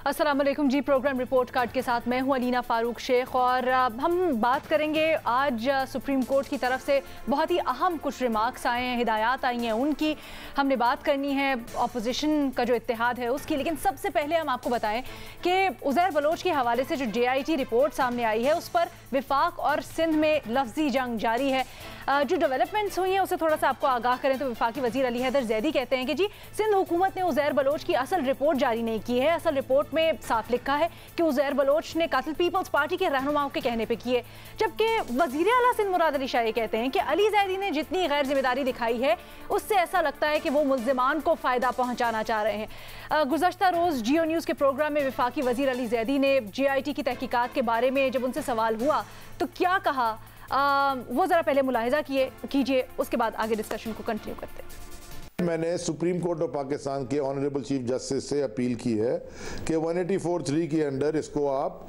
अस्सलाम वालेकुम जी। Programme report card के साथ मैं हूं अलीना फारूक शेख और हम बात करेंगे आज सुप्रीम कोर्ट की तरफ से बहुत ही अहम कुछ रिमार्क्स आए हैं, हिदायत आई हैं, उनकी हमने बात करनी है, अपोजिशन का जो इत्तेहाद है उसकी। लेकिन सबसे पहले हम आपको बताएं कि उज़ैर बलोच के हवाले से जो JIT रिपोर्ट सामने आई है उस पर विफाक और सिंध में लफ्जी जंग जारी है। जो डेवलपमेंट्स हुई हैं उसे थोड़ा सा आपको आगाह करें तो वफाकी वज़ीर अली हैदर ज़ैदी कहते हैं कि जी सिंध हुकूमत ने उज़ैर बलोच की असल रिपोर्ट जारी नहीं की है। असल रिपोर्ट में साफ लिखा है कि उज़ैर बलोच ने कातिल पीपल्स पार्टी के रहनुमाओं के कहने पे किए, जबकि वज़ीर आला सिंध मुराद अली शाह कहते हैं कि अली ज़ैदी ने जितनी गैर जिम्मेदारी दिखाई है उससे ऐसा लगता है कि वो मुल्ज़िमान को फ़ायदा पहुँचाना चाह रहे हैं। गुज़श्ता रोज़ जियो न्यूज़ के प्रोग्राम में वफाकी वज़ीर अली ज़ैदी ने JIT की तहकीकात के बारे में जब उनसे सवाल हुआ तो क्या कहा, वो ज़रा पहले मुलाहिजा कीजिए, उसके बाद आगे डिस्कशन को कंटिन्यू करते हैं। मैंने सुप्रीम कोर्ट ऑफ पाकिस्तान के ऑनरेबल चीफ जस्टिस से अपील की है कि 184(3) के अंडर इसको आप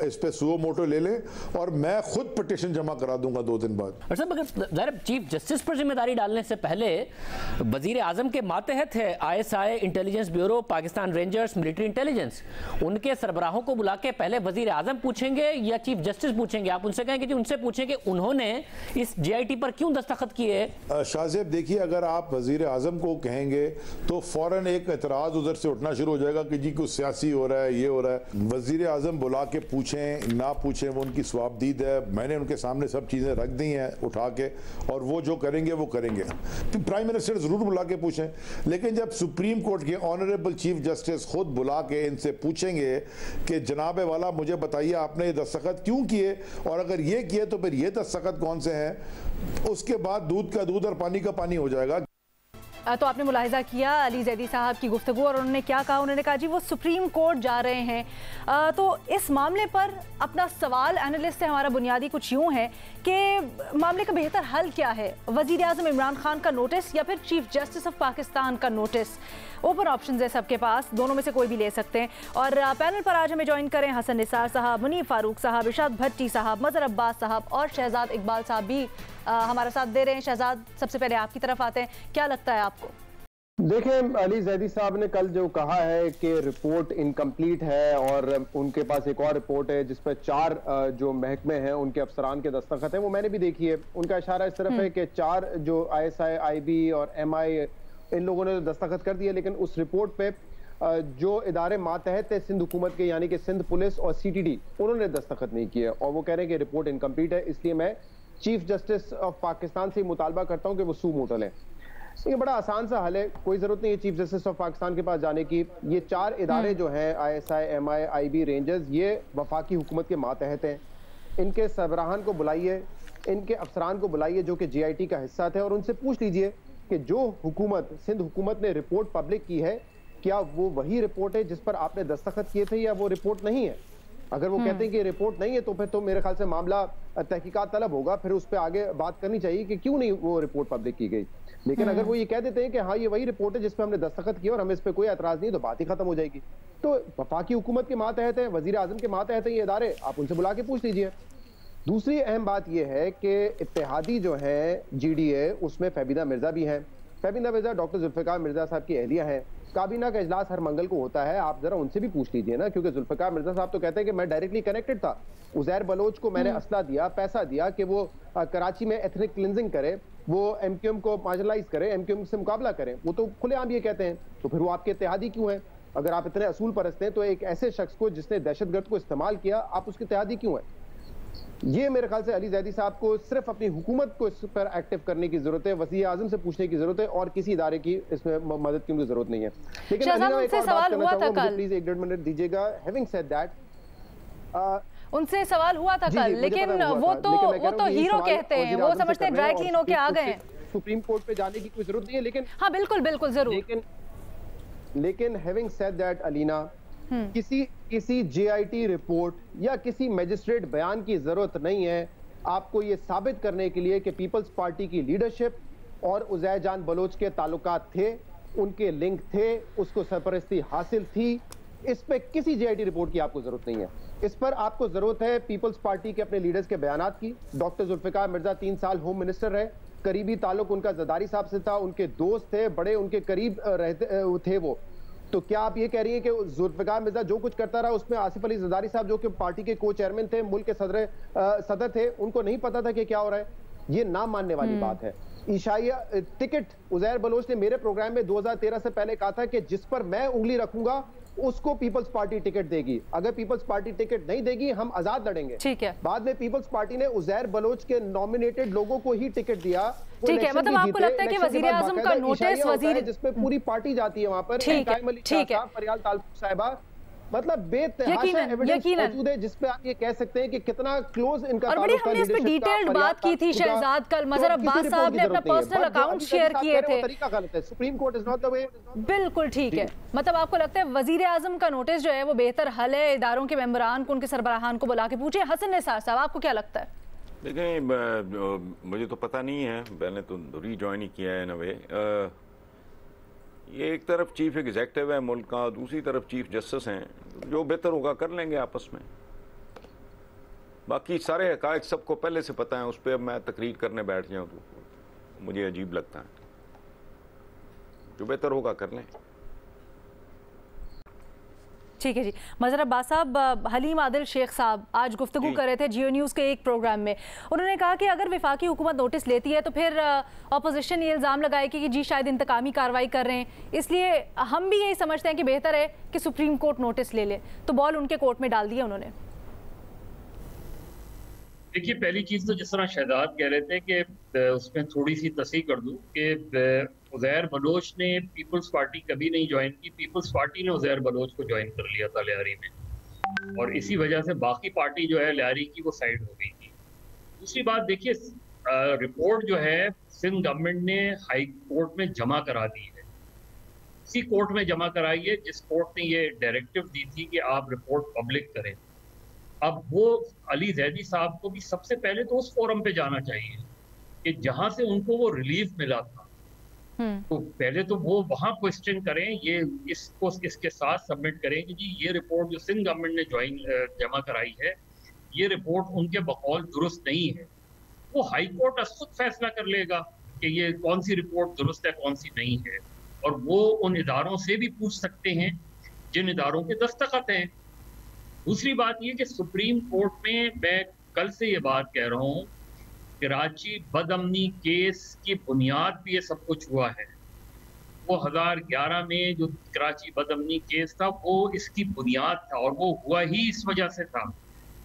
इस पे सुओ मोटो ले लें और मैं खुद पिटीशन जमा करा दूंगा 2 दिन बाद। और सर मगर चीफ जस्टिस पर जिम्मेदारी डालने से पहले वजीर आजम के मातहत है ISI, intelligence bureau, Pakistan rangers, military intelligence, उनके सरबराहों को बुला के पहले वजीर आजम पूछेंगे या चीफ जस्टिस पूछेंगे? आप उनसे कहेंगे, उनसे पूछें कि उन्होंने इस JIT पर क्यों दस्तखत किए? शाहजेब देखिए, अगर आप वजीर आजम को कहेंगे तो फौरन एक एतराज उधर से उठना शुरू हो जाएगा कि जी कुछ सियासी हो रहा है, ये हो रहा है। वजीर आजम बुला के पूछें ना पूछें वो उनकी स्वाबदीद है। मैंने उनके सामने सब चीज़ें रख दी हैं उठा के, और वो जो करेंगे वो करेंगे। तो प्राइम मिनिस्टर ज़रूर बुला के पूछें, लेकिन जब सुप्रीम कोर्ट के ऑनरेबल चीफ जस्टिस खुद बुला के इनसे पूछेंगे कि जनाब वाला मुझे बताइए आपने ये दस्तखत क्यों किए, और अगर ये किए तो फिर ये दस्तखत कौन से हैं, उसके बाद दूध का दूध और पानी का पानी हो जाएगा। तो आपने मुलाहिजा किया अली ज़ैदी साहब की गुफ्तगू, और उन्होंने क्या कहा? उन्होंने कहा जी वो सुप्रीम कोर्ट जा रहे हैं। तो इस मामले पर अपना सवाल एनालिस्ट से हमारा बुनियादी कुछ यूँ है कि मामले का बेहतर हल क्या है? वज़ीर आज़म इमरान खान का नोटिस या फिर चीफ जस्टिस ऑफ पाकिस्तान का नोटिस? ओपन ऑप्शन है सबके पास, दोनों में से कोई भी ले सकते हैं। और पैनल पर आज हमें ज्वाइन करें हसन निसार साहब, मुनीफ फारूक साहब, इरशाद भट्टी साहब, मज़हर अब्बास साहब और शहजाद इकबाल साहब भी हमारा साथ दे रहे हैं। शहजाद, सबसे पहले आपकी तरफ आते हैं, क्या लगता है आपको? देखें, अली ज़ैदी साहब ने कल जो कहा है कि रिपोर्ट इनकम्प्लीट है और उनके पास एक और रिपोर्ट है जिस पर 4 जो महकमे हैं उनके अफसरान के दस्तखत हैं, वो मैंने भी देखी है। उनका इशारा इस तरफ है कि 4 जो ISI, IB और MI इन लोगों ने दस्तखत कर दिए, लेकिन उस रिपोर्ट पे जो इदारे मातहत है सिंध हुकूमत के, यानी कि सिंध पुलिस और CTD, उन्होंने दस्तखत नहीं किए और वो कह रहे हैं कि रिपोर्ट इनकम्प्लीट है। इसलिए मैं चीफ जस्टिस ऑफ पाकिस्तान से मुतालबा करता हूँ कि वो सू मोटो लें। ये बड़ा आसान सा हल है, कोई ज़रूरत नहीं है चीफ जस्टिस ऑफ पाकिस्तान के पास जाने की। ये 4 इदारे जो हैं ISI, MI, IB, रेंजर्स, ये वफाकी हुकूमत के मातहत हैं। इनके सरबराहान को बुलाइए, इनके अफसरान को बुलाइए जो कि JIT का हिस्सा थे, और उनसे पूछ लीजिए कि जो हुकूमत, सिंध हुकूमत ने रिपोर्ट पब्लिक की है, क्या वो वही रिपोर्ट है जिस पर आपने दस्तखत किए थे या वो रिपोर्ट नहीं है? अगर वो कहते हैं कि रिपोर्ट नहीं है तो फिर तो मेरे ख्याल से मामला तहकीकात तलब होगा, फिर उस पर आगे बात करनी चाहिए कि क्यों नहीं वो रिपोर्ट पब्लिक की गई। लेकिन अगर वो ये कह देते हैं कि हाँ ये वही रिपोर्ट है जिस पर हमने दस्तखत किया और हमें इस पर कोई एतराज नहीं, तो बात ही खत्म हो जाएगी। तो वफाकी हुकूमत के मातहत है, वजीर आजम के मातहत है ये इदारे, आप उनसे बुला के पूछ लीजिए। दूसरी अहम बात यह है कि इत्तेहादी जो है GDA, उसमें फैबिदा मिर्जा भी हैं। फैबिदा मिर्जा डॉक्टर जुल्फ़िकार मिर्जा साहब की अहलिया है। काबीना का इजलास हर मंगल को होता है, आप जरा उनसे भी पूछ लीजिए ना, क्योंकि जुल्फ़िकार मिर्जा साहब तो कहते हैं कि मैं डायरेक्टली कनेक्टेड था। उज़ैर बलोच को मैंने असला दिया, पैसा दिया कि वो कराची में एथनिक क्लिनजिंग करे, वो MQM को मार्जिनलाइज करे, MQM से मुकाबला करें। वो तो खुलेआम ये कहते हैं, तो फिर वो आपके इत्तेहादी क्यों हैं? अगर आप इतने असूल परस्त हैं तो एक ऐसे शख्स को जिसने दहशतगर्द को इस्तेमाल किया, आप उसके इत्तेहादी क्यों हैं? ये मेरे ख्याल से अली ज़ैदी साहब को सिर्फ अपनी हुकूमत को इस पर एक्टिव करने की जरूरत है, वज़ीर आज़म से पूछने की जरूरत है, और किसी इदारे की इसमें मदद की उनकी जरूरत नहीं है। लेकिन प्लीज 1.5 मिनट दीजिएगा। हैविंग सेड दैट, उनसे सवाल हुआ था कल, लेकिन वो तो हीरो कहते हैं, वो समझते हैं ड्राई क्लीन होके आ गए। सुप्रीम कोर्ट पे जाने की कोई जरूरत नहीं है, लेकिन हाँ बिल्कुल जरूर। लेकिन हैविंग सेड दैट अलीना, किसी JIT रिपोर्ट या किसी मजिस्ट्रेट बयान की जरूरत नहीं है आपको ये साबित करने के लिए कि पीपल्स पार्टी की लीडरशिप और उज़ैर जान बलोच के ताल्लुकात थे, उनके लिंक थे, उसको सरपरस्ती हासिल थी। इस पे किसी JIT रिपोर्ट की आपको जरूरत नहीं है। इस पर आपको जरूरत है पीपल्स पार्टी के अपने लीडर्स के बयानात की। डॉक्टर जुल्फ़िकार मिर्जा 3 साल होम मिनिस्टर रहे, करीबी ताल्लुक उनका ज़रदारी साहब से था, उनके दोस्त थे, बड़े उनके करीब रहते थे वो। तो क्या आप ये कह रही हैं कि जुल्फिकार मिर्जा जो कुछ करता रहा उसमें आसिफ अली जरदारी साहब जो कि पार्टी के को चेयरमैन थे, मुल्क के सदर थे, उनको नहीं पता था कि क्या हो रहा है? ये ना मानने वाली बात है। ईशाइया टिकट उज़ैर बलोच ने मेरे प्रोग्राम में 2013 से पहले कहा था कि जिस पर मैं उंगली रखूंगा उसको पीपल्स पार्टी टिकट देगी, अगर पीपल्स पार्टी टिकट नहीं देगी हम आजाद लड़ेंगे। ठीक है। बाद में पीपल्स पार्टी ने उज़ैर बलोच के नॉमिनेटेड लोगों को ही टिकट दिया। ठीक है, मतलब आपको लगता है कि वजीर आजम का नोटिस वजीर जिसमें पूरी पार्टी जाती है वहां पर, ठीक है, फरियाल तालुक साहिबा, मतलब बेतहाशा एविडेंस मौजूद है जिसपे आप ये कह सकते हैं कि कितना क्लोज इनका और बड़ी हमने इस पे डिटेल्ड बात की थी शहजाद कल मजहर अब्बास साहब ने अपना पर्सनल अकाउंट शेयर किए थे। तरीका गलत है, supreme court is not the way. बिल्कुल ठीक है, मतलब आपको लगता है वजीर आजम का नोटिस जो है वो बेहतर हल है, इदारों के मेंबरान को, उनके सरबराहान को बुला के पूछे। हसन निसार साहब आपको क्या लगता है? देखें, मुझे तो पता नहीं है, मैंने तो रीजॉइन ही किया है इन अ वे। ये एक तरफ चीफ एग्जेक्टिव है मुल्क का, दूसरी तरफ चीफ जस्टिस हैं, जो बेहतर होगा कर लेंगे आपस में। बाकी सारे हकायक सबको पहले से पता है, उस पर अब मैं तकरीर करने बैठ जाऊँ तो मुझे अजीब लगता है। जो बेहतर होगा कर लें। ठीक है जी। मजहर अब्बास साहब, हलीम आदिल शेख साहब आज गुफ्तगू कर रहे थे जियो न्यूज़ के एक प्रोग्राम में। उन्होंने कहा कि अगर वफाकी हुकूमत नोटिस लेती है तो फिर अपोजिशन ये इल्ज़ाम लगाएगी कि जी शायद इंतकामी कार्रवाई कर रहे हैं, इसलिए हम भी यही समझते हैं कि बेहतर है कि सुप्रीम कोर्ट नोटिस ले ले। तो बॉल उनके कोर्ट में डाल दिया उन्होंने। देखिए, पहली चीज़ तो जिस तरह शहजाद कह रहे थे कि उसमें थोड़ी सी तस्हीह कर दूं कि उज़ैर बलोच ने पीपल्स पार्टी कभी नहीं ज्वाइन की, पीपल्स पार्टी ने उज़ैर बलोच को ज्वाइन कर लिया था लियारी में, और इसी वजह से बाकी पार्टी जो है लियारी की वो साइड हो गई थी। दूसरी बात देखिए, रिपोर्ट जो है सिंध गवर्नमेंट ने हाई कोर्ट में जमा करा दी है, इसी कोर्ट में जमा कराई है जिस कोर्ट ने ये डायरेक्टिव दी थी कि आप रिपोर्ट पब्लिक करें। अब वो अली जैदी साहब को भी सबसे पहले तो उस फोरम पे जाना चाहिए कि जहां से उनको वो रिलीफ मिला था, तो पहले तो वो वहां क्वेश्चन करें, ये इसको इसके साथ सबमिट करें कि जी ये रिपोर्ट जो सिंध गवर्नमेंट ने जमा कराई है, ये रिपोर्ट उनके बकौल दुरुस्त नहीं है। वो हाई कोर्ट खुद फैसला कर लेगा कि ये कौन सी रिपोर्ट दुरुस्त है कौन सी नहीं है, और वो उन इदारों से भी पूछ सकते हैं जिन इदारों के दस्तखत हैं। दूसरी बात ये कि सुप्रीम कोर्ट में मैं कल से ये बात कह रहा हूँ, कराची बदअमनी केस की बुनियाद पे ये सब कुछ हुआ है। वो 2011 में जो कराची बदअमनी केस था वो इसकी बुनियाद था, और वो हुआ ही इस वजह से था,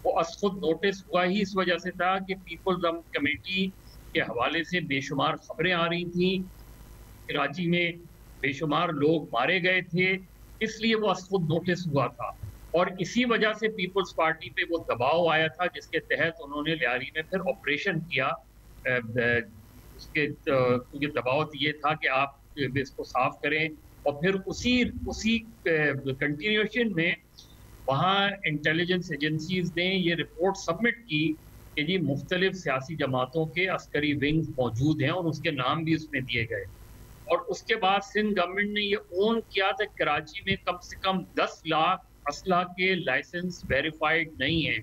वो खुद नोटिस हुआ ही इस वजह से था कि पीपल्स कमेटी के हवाले से बेशुमार खबरें आ रही थी, कराची में बेशुमार लोग मारे गए थे, इसलिए वो खुद नोटिस हुआ था। और इसी वजह से पीपल्स पार्टी पे वो दबाव आया था जिसके तहत उन्होंने लियारी में फिर ऑपरेशन किया। उसके क्योंकि दबाव ये था कि आप इसको साफ करें, और फिर उसी कंटिन्यूएशन में वहाँ इंटेलिजेंस एजेंसीज ने ये रिपोर्ट सबमिट की कि जी मुख्तलिफ सियासी जमातों के अस्करी विंग्स मौजूद हैं, और उसके नाम भी उसमें दिए गए। और उसके बाद सिंध गवर्नमेंट ने ये ओन किया था कराची में कम से कम 10 लाख असला के लाइसेंस वेरीफाइड नहीं है।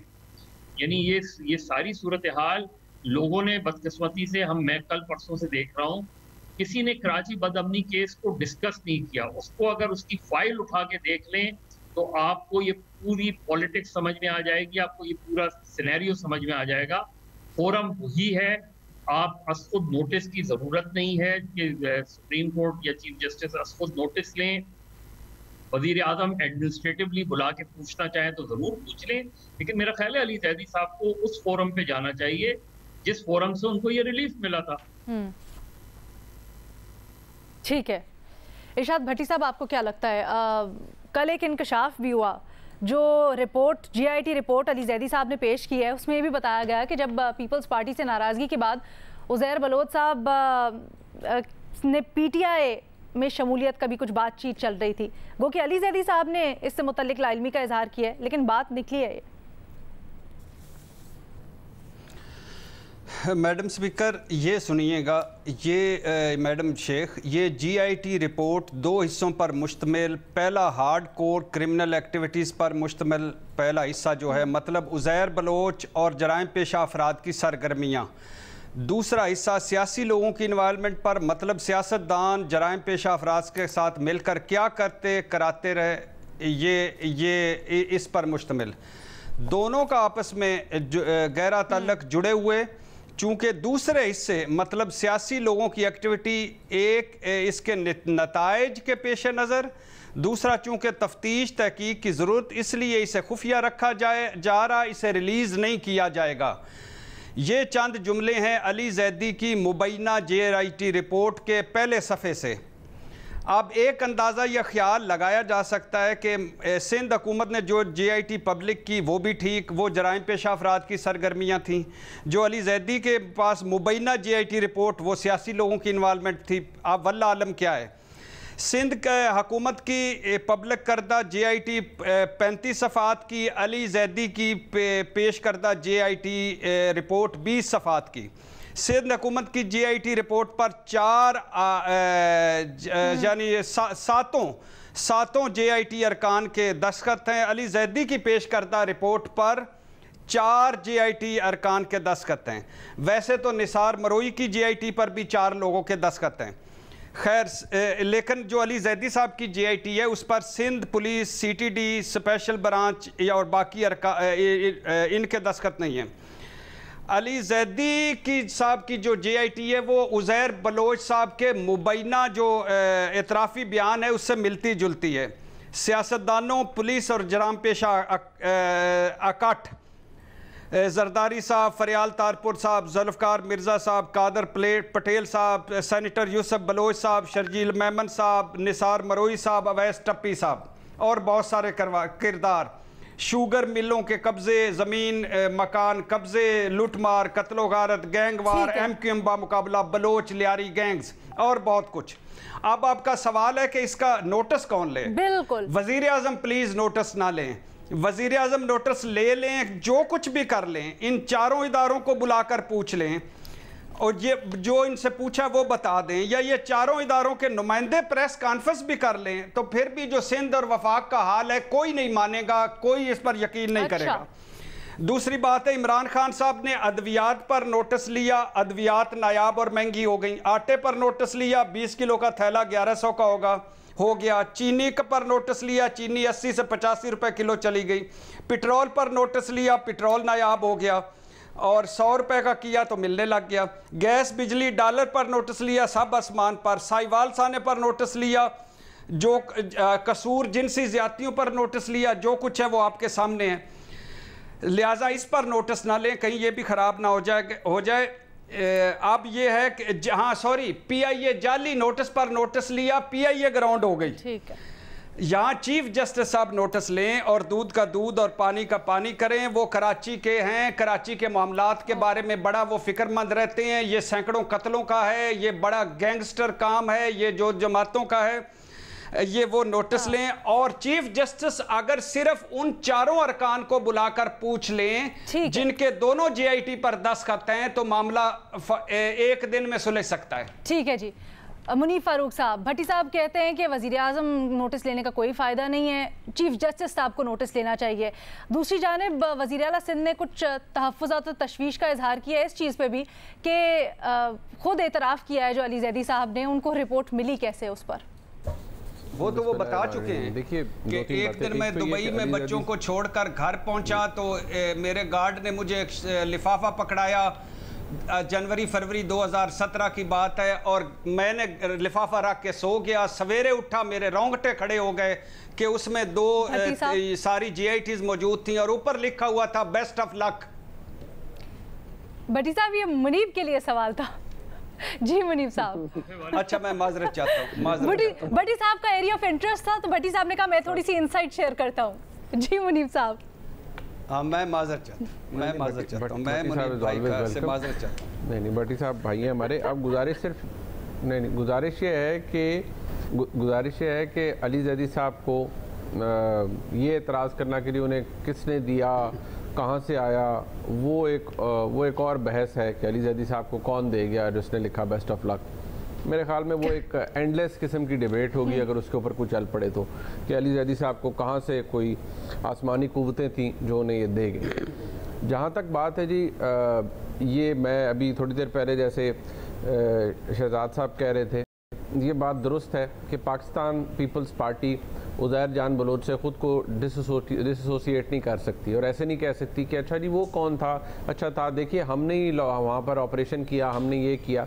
यानी ये सारी सूरत हाल लोगों ने बदकिस्मती से, मैं कल परसों से देख रहा हूँ, किसी ने कराची बदअमनी केस को डिस्कस नहीं किया। उसको अगर उसकी फाइल उठा के देख लें तो आपको ये पूरी पॉलिटिक्स समझ में आ जाएगी, आपको ये पूरा सिनेरियो समझ में आ जाएगा। फोरम वही है, आप खुद नोटिस की जरूरत नहीं है कि सुप्रीम कोर्ट या चीफ जस्टिस खुद नोटिस लें। वजीर आजम एडमिनिस्ट्रेटिवली बुला के पूछना चाहें तो जरूर पूछ लें, लेकिन मेरा ख्याल है अली जैदी साहब को उस फोरम पे जाना चाहिए जिस फोरम से उनको ये रिलीफ मिला था। ठीक है। इरशाद भट्टी साहब, आपको क्या लगता है, कल एक इंकशाफ भी हुआ, जो report GIT report Ali Zaidi साहब ने पेश की है, उसमें ये भी बताया गया कि जब पीपल्स पार्टी से नाराज़गी के बाद उज़ैर बलोच साहब ने PTI में शमूलियत का भी कुछ बातचीत चल रही थी, गो कि अली जैदी साहब ने इससे मुतल्लिक लाइल्मी का इजहार किया है, लेकिन बात निकली है मैडम स्पीकर, ये सुनिएगा, ये मैडम शेख, ये GIT रिपोर्ट 2 हिस्सों पर मुश्तमिल, पहला हार्ड कोर क्रिमिनल एक्टिविटीज़ पर मुश्तमिल पहला हिस्सा जो है, मतलब उज़ैर बलोच और जराइम पेशा अफराद की सरगर्मियाँ, दूसरा हिस्सा सियासी लोगों की इन्वॉल्वमेंट पर, मतलब सियासतदान जराइम पेशा अफराद के साथ मिलकर क्या करते कराते रहे, ये इस पर मुश्तमिल। दोनों का आपस में गहरा ताल्लुक जुड़े हुए। चूँकि दूसरे हिस्से मतलब सियासी लोगों की एक्टिविटी एक इसके नताइज के पेश नज़र, दूसरा चूँकि तफ्तीश तहकीक की ज़रूरत, इसलिए इसे खुफिया रखा जा रहा, इसे रिलीज़ नहीं किया जाएगा। ये चंद जुमले हैं अली जैदी की मुबैना JIT रिपोर्ट के पहले सफ़े से। अब एक अंदाज़ा या ख्याल लगाया जा सकता है कि सिंध हुकूमत ने जो JIT पब्लिक की वो भी ठीक, वो जराइम पेशा अफराद की सरगर्मियाँ थीं। जो अली जैदी के पास मुबैना JIT रिपोर्ट वो सियासी लोगों की इन्वॉल्वमेंट थी। अब वल्लाह आलम क्या है। सिंध के हुकूमत की पब्लिक करदा JIT 35 सफ़ात की, अली जैदी की पेश करदा JIT रिपोर्ट 20 सफ़ात की। सिंध हुकूमत की JIT रिपोर्ट पर यानी सातों JIT अरकान के दस्तखत हैं। अली जैदी की पेश करदा रिपोर्ट पर 4 JIT अरकान के दस्तखत हैं। वैसे तो निसार मरोई की JIT पर भी 4 लोगों के दस्तखत हैं। खैर, लेकिन जो अली जैदी साहब की JIT है उस पर Sindh police, CTD, special branch और बाकी इनके दस्तखत नहीं हैं। अली जैदी की साहब की जो JIT है वो उज़ैर बलोच साहब के मुबैना जो एतराफ़ी बयान है उससे मिलती जुलती है। सियासतदानों, पुलिस और जराम पेशा अकाट जरदारी साहब, फरियाल तारपुर साहब, जुल्फ़कार मिर्ज़ा साहब, कादर पटेल साहब, सेनेटर यूसुफ बलोच साहब, शर्जील मेमन साहब, निसार मरोई साहब, अवैस टप्पी साहब और बहुत सारे किरदार। शुगर मिलों के कब्जे, ज़मीन मकान कब्जे, लूटमार, कत्लो गारत, गैंगवार, MQM बामुकाबला, बलोच लियारी गैंग्स और बहुत कुछ। अब आपका सवाल है कि इसका नोटिस कौन ले? बिल्कुल, वज़ीर आज़म प्लीज़ नोटिस ना लें। वज़ीर आज़म नोटिस ले लें, जो कुछ भी कर लें, इन चारों इदारों को बुलाकर पूछ लें और ये जो इनसे पूछा वो बता दें, या ये चारों इदारों के नुमाइंदे प्रेस कॉन्फ्रेंस भी कर लें, तो फिर भी जो सिंध और वफाक का हाल है कोई नहीं मानेगा, कोई इस पर यकीन नहीं करेगा। दूसरी बात है, इमरान खान साहब ने अद्वियात पर नोटिस लिया, अद्वियात नायाब और महंगी हो गई। आटे पर नोटिस लिया, 20 किलो का थैला 1100 का हो गया। चीनी पर नोटिस लिया, चीनी 80 से 85 रुपए किलो चली गई। पेट्रोल पर नोटिस लिया, पेट्रोल नायाब हो गया और 100 रुपए का किया तो मिलने लग गया। गैस, बिजली, डॉलर पर नोटिस लिया, सब आसमान पर। साहिवाल साने पर नोटिस लिया, जो कसूर जिनसी ज्यादतियों पर नोटिस लिया, जो कुछ है वो आपके सामने है। लिहाजा इस पर नोटिस ना लें, कहीं ये भी ख़राब ना हो जाए। अब ये है कि हाँ सॉरी, PIA जाली नोटिस पर नोटिस लिया, PIA ग्राउंड हो गई। ठीक है, यहाँ चीफ जस्टिस साहब नोटिस लें और दूध का दूध और पानी का पानी करें। वो कराची के हैं, कराची के मामलात के बारे में बड़ा वो फिक्रमंद रहते हैं। ये सैकड़ों कत्लों का है, ये बड़ा गैंगस्टर काम है, ये जो जमातों का है, ये वो नोटिस लें। और चीफ जस्टिस अगर सिर्फ उन चारों अरकान को बुलाकर पूछ लें जिनके दोनों JIT पर दस्तखत हैं, तो मामला एक दिन में सुलझ सकता है। ठीक है जी। मुनीफ फारूक साहब, भट्टी साहब कहते हैं कि वज़ीर आज़म नोटिस लेने का कोई फ़ायदा नहीं है, चीफ जस्टिस साहब को नोटिस लेना चाहिए। दूसरी जानिब वज़ीर आला सिंध ने कुछ तहफ़्फ़ुज़ात और तशवीश का इजहार किया है इस चीज़ पे भी कि खुद एतराफ़ किया है जो अली जैदी साहब ने, उनको रिपोर्ट मिली कैसे उस पर? वो तो वो बता चुके हैं। देखिए कि एक दिन मैं दुबई में बच्चों को छोड़कर घर पहुंचा तो मेरे गार्ड ने मुझे एक लिफाफा पकड़ाया। जनवरी फरवरी 2017 की बात है और मैंने लिफाफा रख के सो गया। सवेरे उठा, मेरे रोंगटे खड़े हो गए कि उसमें 2 सारी JITs मौजूद थी और ऊपर लिखा हुआ था बेस्ट ऑफ लक। भट्टी साहब, ये मुनीब के लिए सवाल था। जी मुनीब साहब। अच्छा, मैं माजरत चाहता हूँ। भट्टी साहब का एरिया ऑफ इंटरेस्ट था तो भट्टी साहब ने कहा मैं थोड़ी सी इनसाइट शेयर करता हूँ। जी मुनीब साहब। हाँ, मैं माजरत चाहता हूँ, मैं मुनीब भाई से माजरत चाहता हूँ। नहीं, भट्टी साहब भाई हैं हमारे। अब गुजारिश सिर्फ नहीं, गुजारिश ये है कि अली जैदी साहब को ये एतराज़ करना के लिए उन्हें किसने दिया, कहाँ से आया, वो एक और बहस है कि अली जैदी साहब को कौन दे गया जिसने लिखा बेस्ट ऑफ लक। मेरे ख्याल में वो एक एंडलेस किस्म की डिबेट होगी अगर उसके ऊपर कुछ चल पड़े तो, कि अली जैदी साहब को कहाँ से कोई आसमानी कुव्वतें थी जो उन्हें ये दे गई। जहाँ तक बात है जी, ये मैं अभी थोड़ी देर पहले जैसे शहजाद साहब कह रहे थे, ये बात दुरुस्त है कि पाकिस्तान पीपल्स पार्टी उज़ैर जान बलोच से ख़ुद को डिसोसिएट नहीं कर सकती और ऐसे नहीं कह सकती कि अच्छा जी वो कौन था, अच्छा था, देखिए हमने ही वहाँ पर ऑपरेशन किया, हमने ये किया।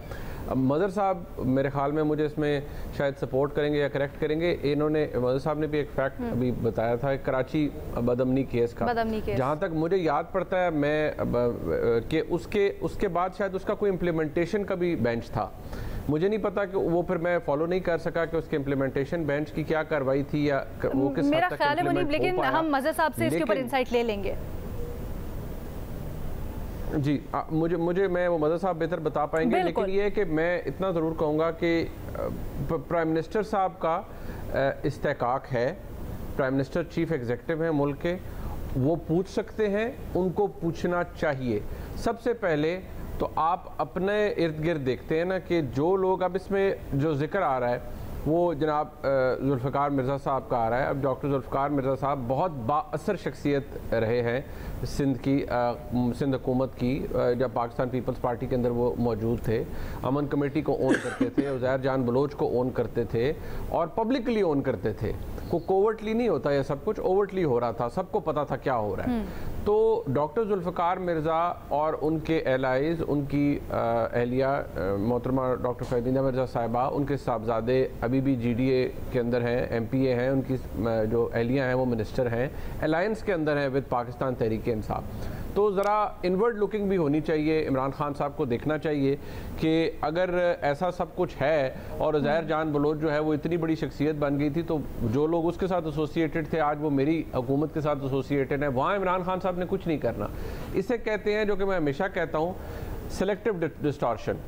मदर साहब मेरे ख्याल में मुझे इसमें शायद सपोर्ट करेंगे या करेक्ट करेंगे, इन्होंने मदर साहब ने भी एक फैक्ट अभी बताया था कराची बदअमनी केस का, जहाँ तक मुझे याद पड़ता है मैं कि उसके बाद शायद उसका कोई इम्प्लीमेंटेशन का भी बेंच था, मुझे नहीं पता कि वो फिर मैं फॉलो नहीं कर सका कि उसके इम्प्लीमेंटेशन बेंच की क्या कार्रवाई थी या वो किस मेरा ख्याल है मुनीब, लेकिन हम मज़र साहब से इसके ऊपर इंसाइट ले लेंगे जी। मुझे मैं वो मदर साहब बेहतर बता पाएंगे, लेकिन ये है कि मैं इतना ज़रूर कहूँगा कि प्राइम मिनिस्टर साहब का इस्तेकाक है, प्राइम मिनिस्टर चीफ एग्जीक्यूटिव हैं मुल्क के, वो पूछ सकते हैं, उनको पूछना चाहिए। सबसे पहले तो आप अपने इर्द गिर्द देखते हैं ना कि जो लोग, अब इसमें जो जिक्र आ रहा है वो जनाब जुल्फ़िकार मिर्ज़ा साहब का आ रहा है। अब डॉक्टर जुल्फ़िकार मिर्ज़ा साहब बहुत बाअसर शख्सियत रहे हैं सिंध हुकूमत की, जब पाकिस्तान पीपल्स पार्टी के अंदर वो मौजूद थे, अमन कमेटी को ओन करते थे, उज़ैर जान बलोच को ओन करते थे और पब्लिकली ओन करते थे। कोवर्टली नहीं होता ये सब कुछ, ओवर्टली हो रहा था, सबको पता था क्या हो रहा है। तो डॉक्टर जुल्फ़िकार मिर्ज़ा और उनके एलाइज, उनकी अहलिया मोहतरमा डॉक्टर फ़ैज़ीना मिर्ज़ा साहिबा, उनके साहबजादे अभी भी GDA के अंदर हैं, MPA हैं, उनकी जो अहलियाँ हैं वो मिनिस्टर हैं, अलायंस के अंदर हैं विद पाकिस्तान तहरीक इंसाफ। तो ज़रा इनवर्ड लुकिंग भी होनी चाहिए, इमरान खान साहब को देखना चाहिए कि अगर ऐसा सब कुछ है और उज़ैर जान बलोच जो है वो इतनी बड़ी शख्सियत बन गई थी, तो जो लोग उसके साथ एसोसिएटेड थे आज वो मेरी हुकूमत के साथ एसोसिएटेड हैं, वहाँ इमरान खान साहब ने कुछ नहीं करना। इसे कहते हैं, जो कि मैं हमेशा कहता हूँ, सेलेक्टिव डिस्टॉर्शन।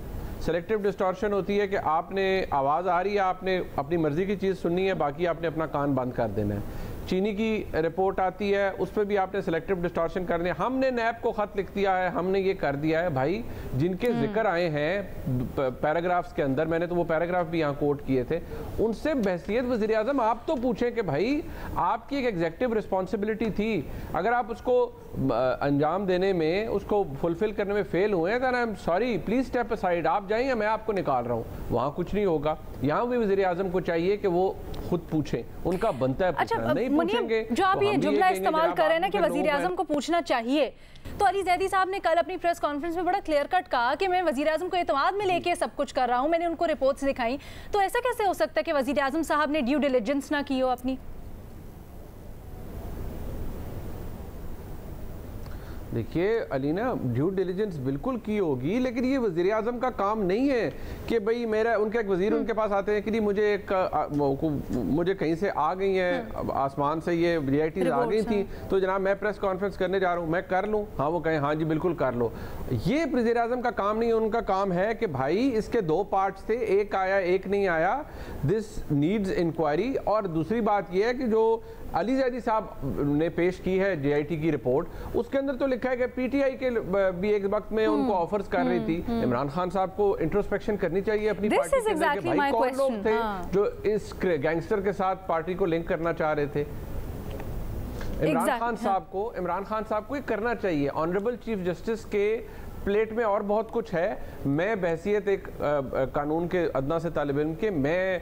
सेलेक्टिव डिस्टॉर्शन होती है कि आपने आवाज़ आ रही है, आपने अपनी मर्ज़ी की चीज़ सुननी है, बाकी आपने अपना कान बंद कर देना है। चीनी की रिपोर्ट आती है, उस पर भी आपने सेलेक्टिव डिस्टॉर्शन करने, हमने नैब को ख़त लिख दिया है, हमने ये कर दिया है। भाई जिनके जिक्र आए हैं पैराग्राफ्स के अंदर, मैंने तो वो पैराग्राफ भी यहाँ कोट किए थे, उनसे बहसियत वज़ीर आज़म आप तो पूछें कि भाई आपकी एक एग्जेक्टिव रिस्पॉन्सिबिलिटी थी, अगर आप उसको अंजाम देने में, उसको फुलफिल करने में फेल हुए हैं, तो I am sorry, please step aside, आप जाइए, मैं आपको निकाल रहा हूँ। वहाँ कुछ नहीं होगा। यहाँ भी वज़ीर आज़म को चाहिए कि वो खुद पूछें, उनका बनता है पूछना। नहीं पूछेंगे, जो आप ये जुमला इस्तेमाल कर रहे हैं ना कि वज़ीर आज़म को पूछना चाहिए, तो अली ज़ैदी साहब ने कल अपनी प्रेस कॉन्फ्रेंस में बड़ा क्लियर कट कहा कि मैं वज़ीर आज़म को एतमाद में लेके सब कुछ कर रहा हूँ, मैंने उनको रिपोर्ट्स दिखाई। तो ऐसा कैसे हो सकता है कि वज़ीर आज़म साहब ने ड्यू डिलिजेंस ना की हो अपनी? देखिए अलीना, ड्यू डिलिजेंस बिल्कुल की होगी, लेकिन ये वज़ीर आज़म का काम नहीं है कि भाई मेरा, उनके एक वज़ीर उनके पास आते हैं कि नहीं मुझे कहीं से आ गई है, आसमान से ये JITs आ गई थी, तो जनाब मैं प्रेस कॉन्फ्रेंस करने जा रहा हूँ, मैं कर लूँ। हाँ, वो कहें हाँ जी बिल्कुल कर लो। ये वज़ीर आज़म का काम नहीं है। उनका काम है कि भाई इसके दो पार्ट्स थे, एक आया एक नहीं आया, दिस नीड्स इंक्वायरी। और दूसरी बात यह है कि जो अली ज़ैदी साहब ने पेश की है JIT की रिपोर्ट, उसके अंदर तो लिखा है कि PTI के भी एक वक्त में उनको ऑफर्स कर रही थी। इमरान खान साहब को इंट्रोस्पेक्शन करनी चाहिए अपनी पार्टी के अंदर कि भाई कौन लोग थे जो इस गैंगस्टर के साथ पार्टी को लिंक करना चाह रहे थे। इमरान खान साहब को ये करना चाहिए। ऑनरेबल चीफ जस्टिस के प्लेट में और बहुत कुछ है। मैं बहसियत एक कानून के अदना से तालिब इल्म के, मैं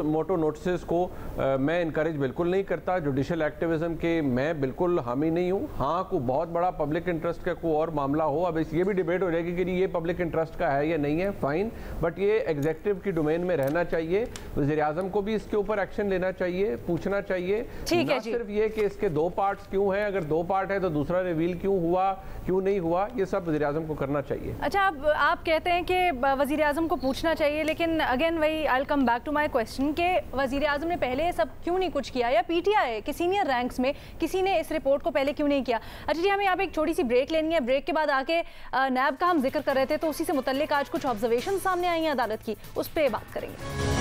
मोटो नोटिस को मैं इनकरेज बिल्कुल नहीं करता। जुडिशल एक्टिविज्म के मैं बिल्कुल हामी नहीं हूँ। हाँ, को बहुत बड़ा पब्लिक इंटरेस्ट का कोई और मामला हो, अब ये भी डिबेट हो जाएगी कि ये पब्लिक इंटरेस्ट का है या नहीं है, फाइन, बट ये एग्जीक्यूटिव की डोमेन में रहना चाहिए। वज़ीर आज़म को भी इसके ऊपर एक्शन लेना चाहिए, पूछना चाहिए। ना सिर्फ ये कि इसके दो पार्ट्स क्यों हैं, अगर दो पार्ट है तो दूसरा रिवील क्यों हुआ, क्यों नहीं हुआ, ये सब वज़ीर आज़म को करना चाहिए। अच्छा, आप कहते हैं कि वज़ीर आज़म को पूछना चाहिए, लेकिन अगेन वही I will come back to my question कि वज़ीर आज़म ने पहले सब क्यों नहीं कुछ किया, या PTI के सीनियर रैंक्स में किसी ने इस रिपोर्ट को पहले क्यों नहीं किया। अच्छा जी, हमें यहाँ पे एक छोटी सी ब्रेक लेनी है। ब्रेक के बाद आके नैब का हम जिक्र कर रहे थे, तो उसी से मुतल्लिक आज कुछ ऑब्जर्वेशन सामने आई हैं अदालत की, उस पर बात करेंगे।